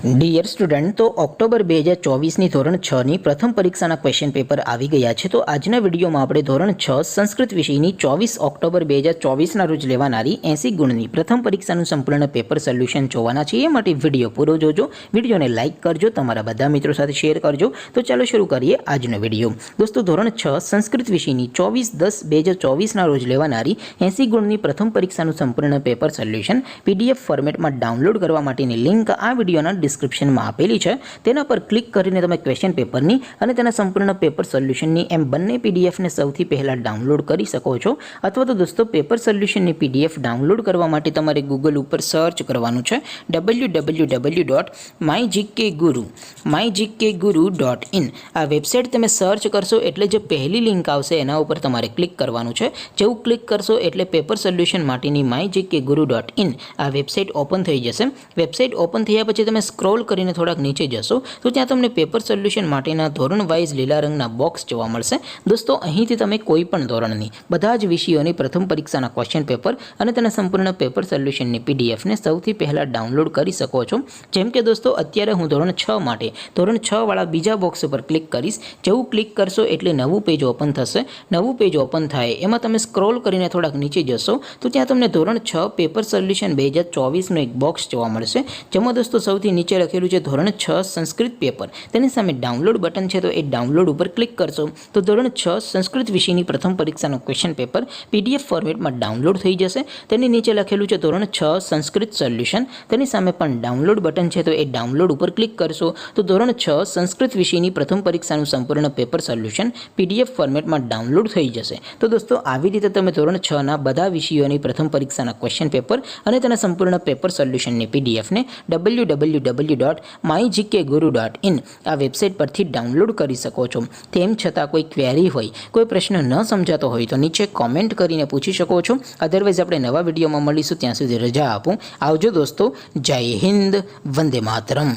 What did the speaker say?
Dear student, તો October 2024ની ધોરણ 6ની પ્રથમ પરીક્ષાના ક્વેશ્ચન પેપર આવી ગયા છે. તો આજના વિડીયોમાં આપણે ધોરણ 6 સંસ્કૃત વિષયની 24 ઓક્ટોબર 2024ના રોજ લેવાનારી 80 ગુણની પ્રથમ પરીક્ષાનું સંપૂર્ણ પેપર સોલ્યુશન જોવાના છે. એ માટે વિડીયો પૂરો જોજો, વિડીયોને લાઇક કરજો, તમારા બધા મિત્રો સાથે શેર કરજો. તો ચાલો શરૂ કરીએ આજનો વિડીયો. દોસ્તો, ધોરણ 6 સંસ્કૃત વિષયની 24/10/2024ના રોજ લેવાનારી 80 ગુણની પ્રથમ પરીક્ષાનું સંપૂર્ણ પેપર સોલ્યુશન PDF ફોર્મેટમાં ડાઉનલોડ કરવા માટેની લિંક આ વિડીયોના ડિસ્ક્રિપ્શનમાં આપેલી છે. તેના પર ક્લિક કરીને તમે ક્વેશ્ચન પેપરની અને તેના સંપૂર્ણ પેપર સોલ્યુશનની એમ બંને પીડીએફને સૌથી પહેલાં ડાઉનલોડ કરી શકો છો. અથવા તો દોસ્તો, પેપર સોલ્યુશનની PDF ડાઉનલોડ કરવા માટે તમારે ગૂગલ ઉપર સર્ચ કરવાનું છે www.mygkguru.in. આ વેબસાઇટ તમે સર્ચ કરશો એટલે જે પહેલી લિંક આવશે એના ઉપર તમારે ક્લિક કરવાનું છે. જેવું ક્લિક કરશો એટલે પેપર સોલ્યુશન માટેની mygkguru.in આ વેબસાઇટ ઓપન થઈ જશે. વેબસાઇટ ઓપન થયા પછી તમે સ્ક્રોલ કરીને થોડાક નીચે જશો તો ત્યાં તમને પેપર સોલ્યુશન માટેના ધોરણ વાઇઝ લીલા રંગના બોક્સ જોવા મળશે. દોસ્તો, અહીંથી તમે કોઈ પણ ધોરણની બધા જ વિષયોની પ્રથમ પરીક્ષાના ક્વેશ્ચન પેપર અને તેના સંપૂર્ણ પેપર સોલ્યુશનની PDFને સૌથી પહેલાં ડાઉનલોડ કરી શકો છો. જેમ કે દોસ્તો, અત્યારે હું ધોરણ 6 માટે ધોરણ 6 વાળા બીજા બોક્સ ઉપર ક્લિક કરીશ. જેવું ક્લિક કરશો એટલે નવું પેજ ઓપન થશે. નવું પેજ ઓપન થાય એમાં તમે સ્ક્રોલ કરીને થોડાક નીચે જશો તો ત્યાં તમને ધોરણ 6 પેપર સોલ્યુશન 2024નું એક બોક્સ જોવા મળશે. જેમાં દોસ્તો સૌથી નીચે લખેલું છે ધોરણ 6 સંસ્કૃત પેપર. તેની સામે ડાઉનલોડ બટન છે, તો એ ડાઉનલોડ ઉપર ક્લિક કરશો તો ધોરણ 6 સંસ્કૃત વિષયની પ્રથમ પરીક્ષાનું ક્વેશ્ચન પેપર PDF ફોર્મેટમાં ડાઉનલોડ થઈ જશે. તેની નીચે લખેલું છે ધોરણ 6 સંસ્કૃત સોલ્યુશન. તેની સામે પણ ડાઉનલોડ બટન છે, તો એ ડાઉનલોડ ઉપર ક્લિક કરશો તો ધોરણ 6 સંસ્કૃત વિષયની પ્રથમ પરીક્ષાનું સંપૂર્ણ પેપર સોલ્યુશન PDF ફોર્મેટમાં ડાઉનલોડ થઈ જશે. તો દોસ્તો, આવી રીતે તમે ધોરણ 6ના બધા વિષયોની પ્રથમ પરીક્ષાના ક્વેશ્ચન પેપર અને તેના સંપૂર્ણ પેપર સોલ્યુશનની PDFને www.mygkguru.in આ વેબસાઇટ પરથી ડાઉનલોડ કરી શકો છો. તેમ છતાં કોઈ ક્વેરી હોય, કોઈ પ્રશ્ન ન સમજાતો હોય તો નીચે કોમેન્ટ કરીને પૂછી શકો છો. અધરવાઇઝ આપણે નવા વિડીયોમાં મળીશું. ત્યાં સુધી રજા આપું. આવજો દોસ્તો. જય હિન્દ. વંદે માતરમ.